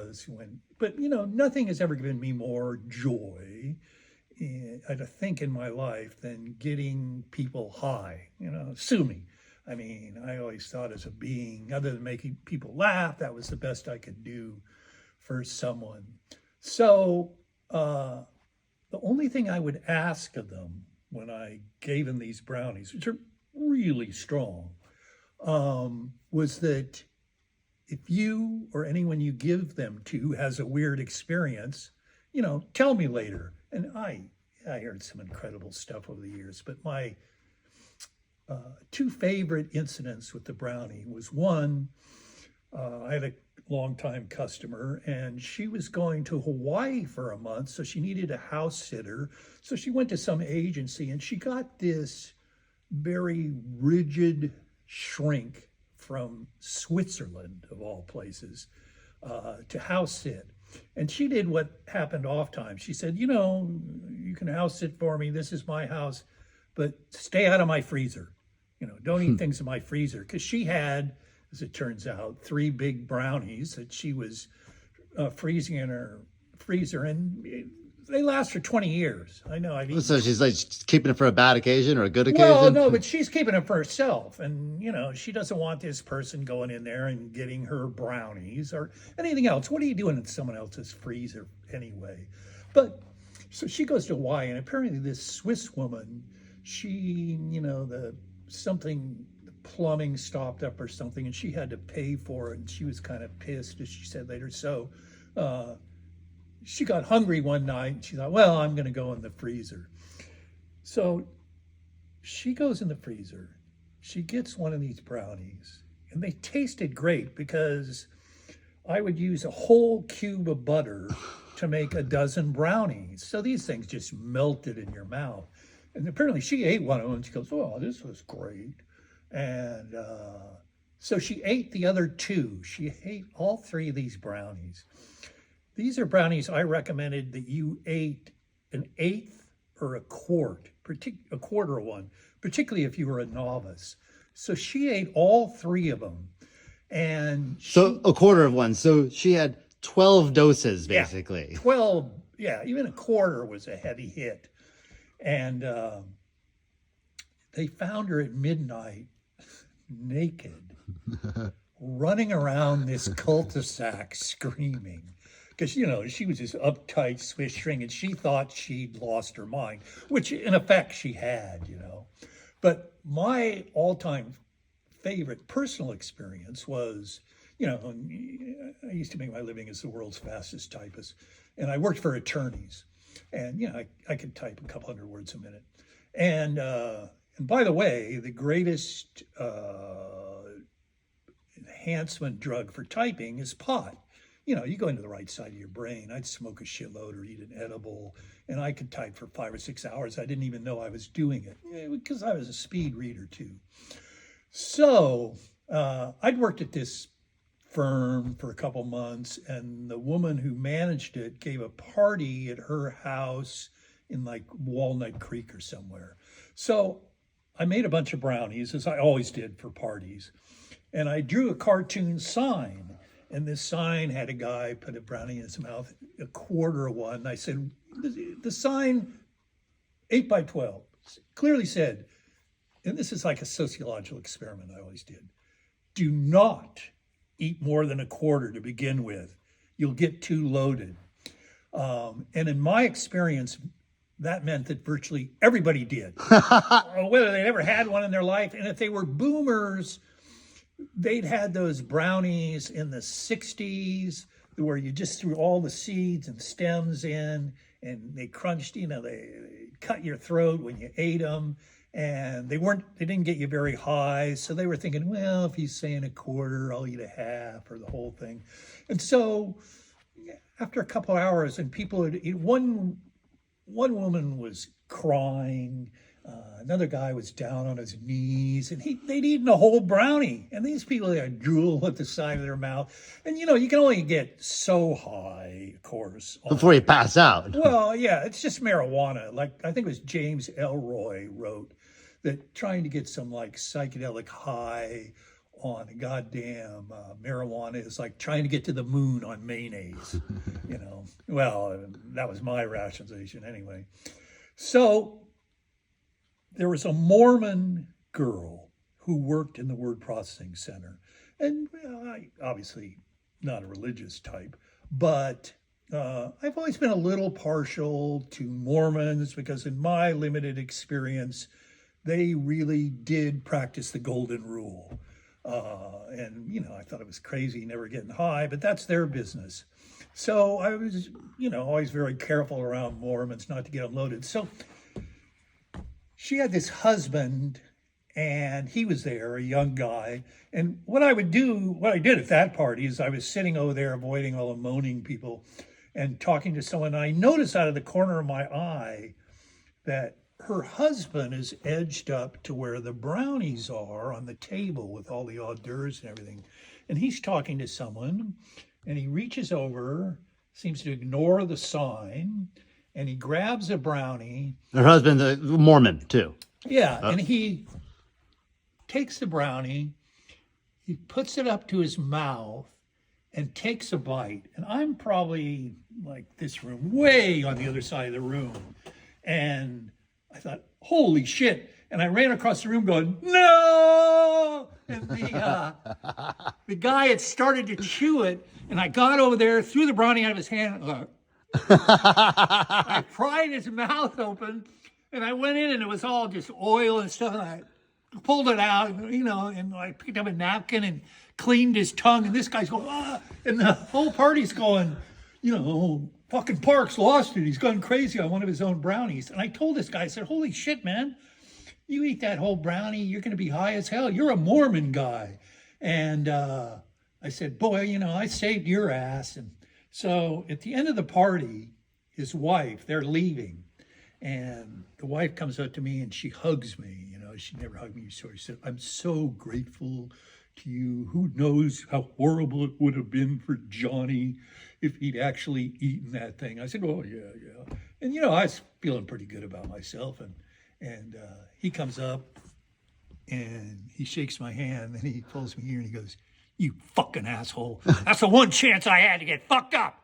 was but nothing has ever given me more joy, I think, in my life than getting people high. Sue me. I mean, I always thought as a being, other than making people laugh, that was the best I could do for someone. So the only thing I would ask of them when I gave them these brownies, which are really strong, was that if you or anyone you give them to has a weird experience, tell me later. And I heard some incredible stuff over the years, but my two favorite incidents with the brownie was one, I had a longtime customer and she was going to Hawaii for a month, so she needed a house sitter. So she went to some agency and she got this very rigid shrink from Switzerland, of all places, to house sit. And she did what happened oftentimes. She said, you can house sit for me. This is my house, but stay out of my freezer. Don't eat things in my freezer. Because she had, as it turns out, 3 big brownies that she was freezing in her freezer. And they last for 20 years. I know. I've eaten. So she's like keeping it for a bad occasion or a good occasion? Well, no, but she's keeping it for herself. And, she doesn't want this person going in there and getting her brownies or anything else. What are you doing in someone else's freezer anyway? But so she goes to Hawaii, and apparently this Swiss woman, she, the plumbing stopped up or something, and she had to pay for it. And she was kind of pissed, as she said later. So, she got hungry one night and she thought, well, I'm going to go in the freezer. So she goes in the freezer. She gets one of these brownies and they tasted great because I would use a whole cube of butter to make a dozen brownies. So these things just melted in your mouth. And apparently she ate one of them and she goes, oh, this was great. And so she ate the other 2. She ate all 3 of these brownies. These are brownies I recommended that you ate an eighth or a quarter of one, particularly if you were a novice. So she ate all 3 of them. And so a quarter of one. So she had 12 doses, basically. Yeah, 12. Yeah, even a quarter was a heavy hit. And they found her at midnight, naked, running around this cul-de-sac screaming. Because, she was this uptight Swiss string and she thought she'd lost her mind, which in effect she had, But my all-time favorite personal experience was, I used to make my living as the world's fastest typist, and I worked for attorneys. And, I could type a couple hundred words a minute. And by the way, the greatest enhancement drug for typing is pot. You go into the right side of your brain. I'd smoke a shitload or eat an edible, and I could type for 5 or 6 hours. I didn't even know I was doing it because I was a speed reader too. So I'd worked at this firm for a couple months, and the woman who managed it gave a party at her house in like Walnut Creek or somewhere. So I made a bunch of brownies, as I always did for parties, and I drew a cartoon sign. And this sign had a guy put a brownie in his mouth, a quarter of one. I said, the sign, 8 by 12, clearly said, and this is like a sociological experiment I always did, do not eat more than a quarter to begin with. You'll get too loaded. And in my experience, that meant that virtually everybody did, whether they ever had one in their life. And if they were boomers, they'd had those brownies in the 60s where you just threw all the seeds and stems in and they crunched, they cut your throat when you ate them, and they didn't get you very high. So they were thinking, well, if he's saying a quarter, I'll eat a half or the whole thing. And so after a couple of hours, and people would eat, one woman was crying. Another guy was down on his knees, and they'd eaten a whole brownie. And these people, they had drool at the side of their mouth. And, you can only get so high, of course. Before you pass out. Well, yeah, it's just marijuana. Like, I think it was James Elroy wrote that trying to get some, like, psychedelic high on goddamn marijuana is like trying to get to the moon on mayonnaise. Well, that was my rationalization anyway. So there was a Mormon girl who worked in the word processing center. And I obviously not a religious type, but I've always been a little partial to Mormons because in my limited experience, they really did practice the golden rule. And I thought it was crazy never getting high, but that's their business. So I was, always very careful around Mormons not to get them loaded. So she had this husband and he was there, a young guy. And what I did at that party is I was sitting over there avoiding all the moaning people and talking to someone. And I noticed out of the corner of my eye that her husband is edged up to where the brownies are on the table with all the hors d'oeuvres and everything. And he's talking to someone and he reaches over, seems to ignore the sign, and he grabs a brownie. Her husband's a Mormon too. Yeah, and he takes the brownie, he puts it up to his mouth and takes a bite. And I'm probably like this room, way on the other side of the room. And I thought, holy shit. And I ran across the room going, no! And the guy had started to chew it. And I got over there, threw the brownie out of his hand. I pried his mouth open. And I went in and it was all just oil and stuff. And I pulled it out, and I picked up a napkin and cleaned his tongue. And this guy's going, ah! And the whole party's going, fucking Parks lost it. He's gone crazy on one of his own brownies. And I told this guy, I said, holy shit, man, you eat that whole brownie, you're going to be high as hell. You're a Mormon guy. And I said, boy, I saved your ass. And so at the end of the party, his wife, they're leaving. And the wife comes up to me and she hugs me. She never hugged me before. She said, I'm so grateful to you. Who knows how horrible it would have been for Johnny if he'd actually eaten that thing. I said, oh, yeah. And, I was feeling pretty good about myself. And he comes up and he shakes my hand and he pulls me here and he goes, you fucking asshole. That's the one chance I had to get fucked up.